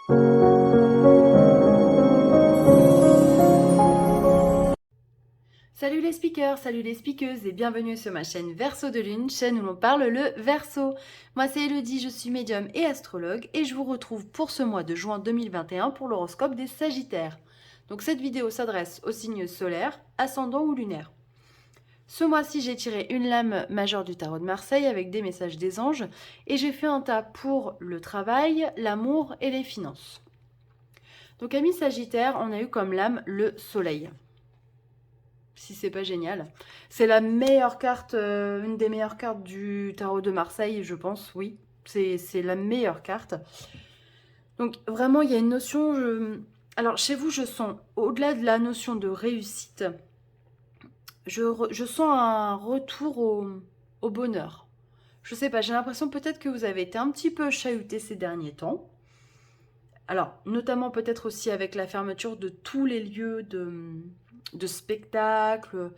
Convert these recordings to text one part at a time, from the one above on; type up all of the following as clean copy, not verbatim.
Salut les speakers, salut les speakeuses et bienvenue sur ma chaîne Verseau de Lune, chaîne où l'on parle le Verseau. Moi c'est Elodie, je suis médium et astrologue et je vous retrouve pour ce mois de juin 2021 pour l'horoscope des Sagittaires. Donc cette vidéo s'adresse aux signes solaires, ascendants ou lunaires. Ce mois-ci j'ai tiré une lame majeure du tarot de Marseille avec des messages des anges et j'ai fait un tas pour le travail, l'amour et les finances. Donc amis Sagittaires, on a eu comme lame le soleil. Si c'est pas génial. C'est la meilleure carte, une des meilleures cartes du tarot de Marseille, je pense, oui. C'est la meilleure carte. Donc vraiment, il y a une notion... Alors chez vous, je sens, au-delà de la notion de réussite, je sens un retour au bonheur. Je sais pas, j'ai l'impression peut-être que vous avez été un petit peu chahuté ces derniers temps. Alors, notamment peut-être aussi avec la fermeture de tous les lieux de spectacle,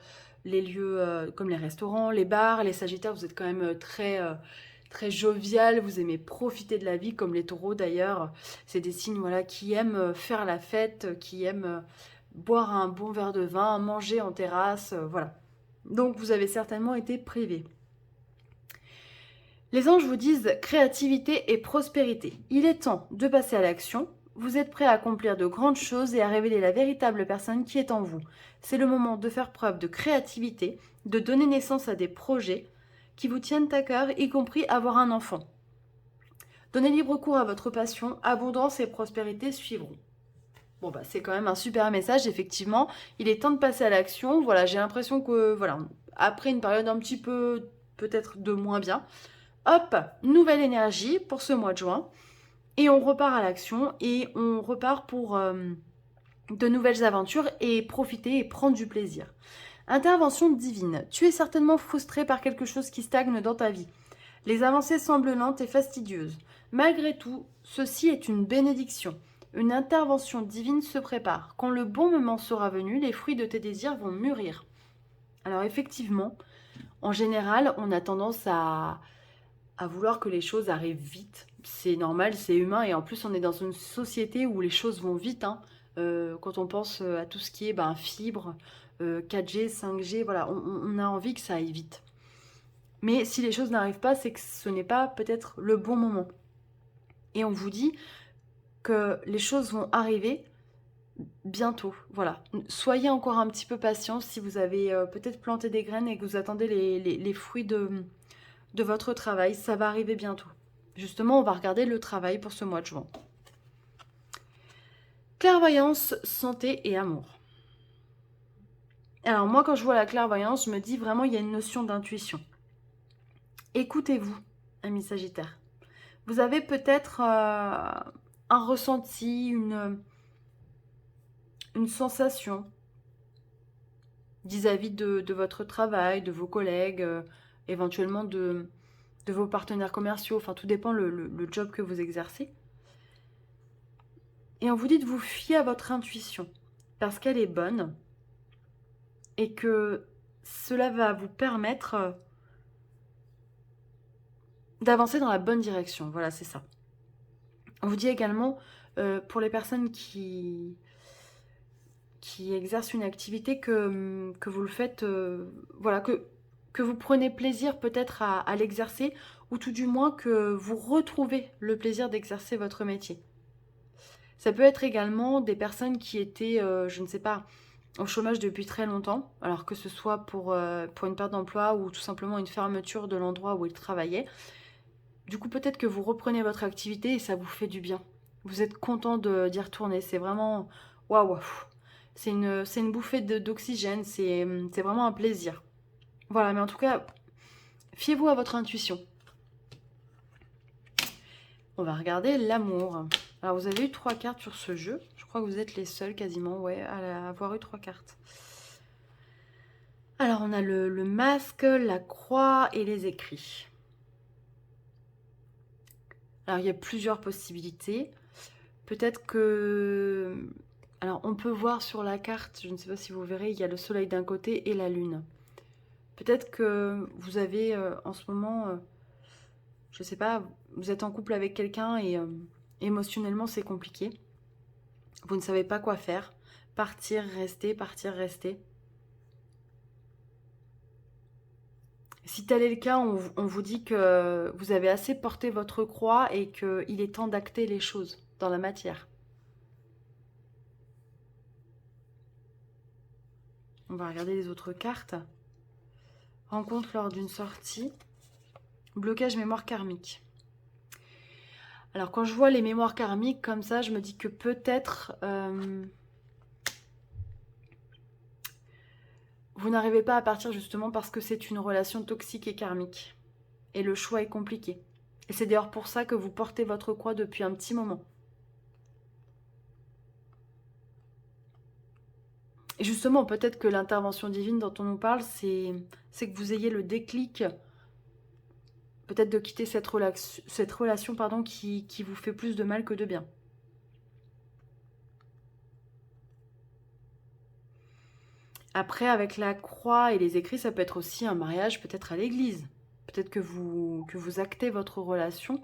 les lieux comme les restaurants, les bars. Les Sagittaires, vous êtes quand même très jovial, vous aimez profiter de la vie, comme les taureaux d'ailleurs. C'est des signes voilà, qui aiment faire la fête, qui aiment boire un bon verre de vin, manger en terrasse, voilà. Donc vous avez certainement été privé. Les anges vous disent créativité et prospérité. Il est temps de passer à l'action. Vous êtes prêt à accomplir de grandes choses et à révéler la véritable personne qui est en vous. C'est le moment de faire preuve de créativité, de donner naissance à des projets qui vous tiennent à cœur, y compris avoir un enfant. Donnez libre cours à votre passion, abondance et prospérité suivront. Bon bah c'est quand même un super message, effectivement. Il est temps de passer à l'action. Voilà, j'ai l'impression que voilà, après une période un petit peu peut-être de moins bien, hop, nouvelle énergie pour ce mois de juin. Et on repart à l'action et on repart pour de nouvelles aventures et profiter et prendre du plaisir. Intervention divine. Tu es certainement frustré par quelque chose qui stagne dans ta vie. Les avancées semblent lentes et fastidieuses. Malgré tout, ceci est une bénédiction. Une intervention divine se prépare. Quand le bon moment sera venu, les fruits de tes désirs vont mûrir. Alors effectivement, en général, on a tendance à vouloir que les choses arrivent vite. C'est normal, c'est humain, et en plus on est dans une société où les choses vont vite. Hein. Quand on pense à tout ce qui est fibre, 4G, 5G, voilà, on a envie que ça aille vite. Mais si les choses n'arrivent pas, c'est que ce n'est pas peut-être le bon moment. Et on vous dit que les choses vont arriver bientôt. Voilà. Soyez encore un petit peu patient si vous avez peut-être planté des graines et que vous attendez les fruits de votre travail. Ça va arriver bientôt. Justement, on va regarder le travail pour ce mois de juin. Clairvoyance, santé et amour. Alors moi, quand je vois la clairvoyance, je me dis vraiment, il y a une notion d'intuition. Écoutez-vous, amis Sagittaires. Vous avez peut-être un ressenti, une sensation vis-à-vis de votre travail, de vos collègues, éventuellement de vos partenaires commerciaux. Enfin, tout dépend le job que vous exercez. Et on vous dit de vous fier à votre intuition, parce qu'elle est bonne, et que cela va vous permettre d'avancer dans la bonne direction. Voilà, c'est ça. On vous dit également, pour les personnes qui exercent une activité, que vous le faites, voilà, que vous prenez plaisir peut-être à l'exercer, ou tout du moins que vous retrouvez le plaisir d'exercer votre métier. Ça peut être également des personnes qui étaient, je ne sais pas, au chômage depuis très longtemps, alors que ce soit pour une perte d'emploi ou tout simplement une fermeture de l'endroit où ils travaillaient. Du coup, peut-être que vous reprenez votre activité et ça vous fait du bien. Vous êtes content d'y retourner. C'est vraiment... Waouh! C'est une bouffée d'oxygène. C'est vraiment un plaisir. Voilà, mais en tout cas, fiez-vous à votre intuition. On va regarder l'amour. Alors, vous avez eu 3 cartes sur ce jeu. Je crois que vous êtes les seuls quasiment, ouais, à avoir eu 3 cartes. Alors, on a le masque, la croix et les écrits. Alors, il y a plusieurs possibilités. Peut-être que... Alors, on peut voir sur la carte, je ne sais pas si vous verrez, il y a le soleil d'un côté et la lune. Peut-être que vous avez en ce moment, je ne sais pas, vous êtes en couple avec quelqu'un et Émotionnellement, c'est compliqué. Vous ne savez pas quoi faire. Partir, rester, partir, rester. Si tel est le cas, on vous dit que vous avez assez porté votre croix et qu'il est temps d'acter les choses dans la matière. On va regarder les autres cartes. Rencontre lors d'une sortie. Blocage mémoire karmique. Alors quand je vois les mémoires karmiques comme ça, je me dis que peut-être vous n'arrivez pas à partir justement parce que c'est une relation toxique et karmique. Et le choix est compliqué. Et c'est d'ailleurs pour ça que vous portez votre croix depuis un petit moment. Et justement, peut-être que l'intervention divine dont on nous parle, c'est que vous ayez le déclic, peut-être de quitter cette relation qui vous fait plus de mal que de bien. Après, avec la croix et les écrits, ça peut être aussi un mariage, peut-être à l'église. Peut-être que vous actez votre relation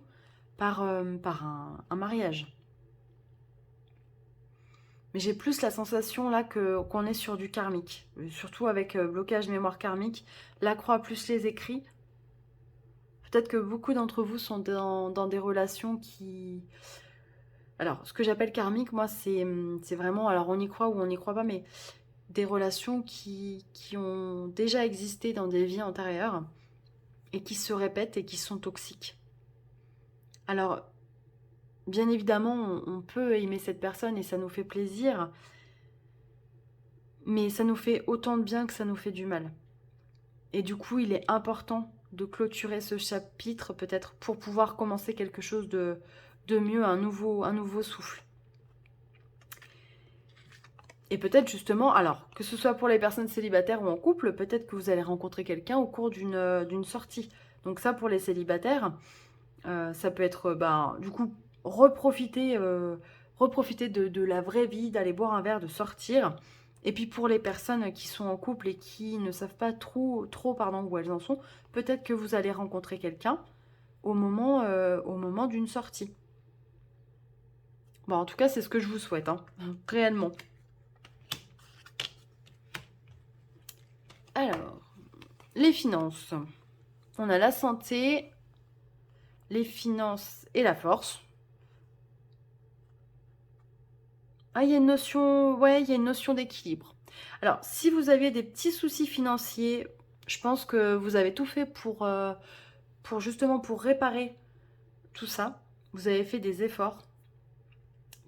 par un mariage. Mais j'ai plus la sensation là qu'on est sur du karmique. Surtout avec blocage mémoire karmique, la croix plus les écrits. Peut-être que beaucoup d'entre vous sont dans des relations qui... Alors, ce que j'appelle karmique, moi, c'est vraiment... Alors, on y croit ou on n'y croit pas, mais des relations qui ont déjà existé dans des vies antérieures et qui se répètent et qui sont toxiques. Alors, bien évidemment, on peut aimer cette personne et ça nous fait plaisir, mais ça nous fait autant de bien que ça nous fait du mal. Et du coup, il est important de clôturer ce chapitre, peut-être pour pouvoir commencer quelque chose de mieux, un nouveau souffle. Et peut-être justement, alors, que ce soit pour les personnes célibataires ou en couple, peut-être que vous allez rencontrer quelqu'un au cours d'une sortie. Donc ça, pour les célibataires, ça peut être, du coup, reprofiter de la vraie vie, d'aller boire un verre, de sortir. Et puis pour les personnes qui sont en couple et qui ne savent pas trop où elles en sont, peut-être que vous allez rencontrer quelqu'un au moment d'une sortie. Bon, en tout cas, c'est ce que je vous souhaite, hein, réellement. Alors, les finances. On a la santé, les finances et la force. Ah, il y a une notion, ouais, il y a une notion d'équilibre. Alors, si vous aviez des petits soucis financiers, je pense que vous avez tout fait pour réparer tout ça. Vous avez fait des efforts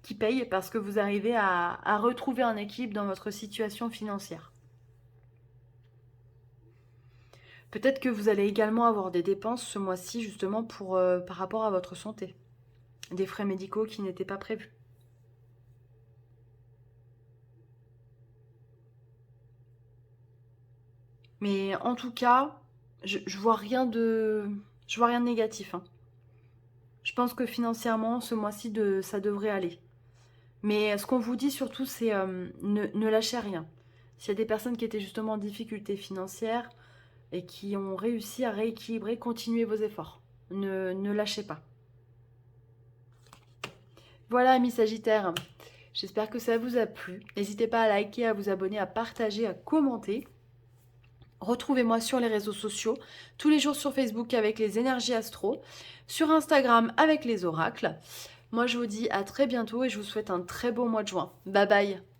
qui payent parce que vous arrivez à retrouver un équilibre dans votre situation financière. Peut-être que vous allez également avoir des dépenses ce mois-ci justement par rapport à votre santé. Des frais médicaux qui n'étaient pas prévus. Mais en tout cas, je vois rien de négatif, hein. Je pense que financièrement, ce mois-ci, ça devrait aller. Mais ce qu'on vous dit surtout, c'est ne lâchez rien. S'il y a des personnes qui étaient justement en difficulté financière et qui ont réussi à rééquilibrer, continuez vos efforts. Ne lâchez pas. Voilà, amis Sagittaires. J'espère que ça vous a plu. N'hésitez pas à liker, à vous abonner, à partager, à commenter. Retrouvez-moi sur les réseaux sociaux, tous les jours sur Facebook avec les énergies astro, sur Instagram avec les oracles. Moi, je vous dis à très bientôt et je vous souhaite un très beau mois de juin. Bye bye!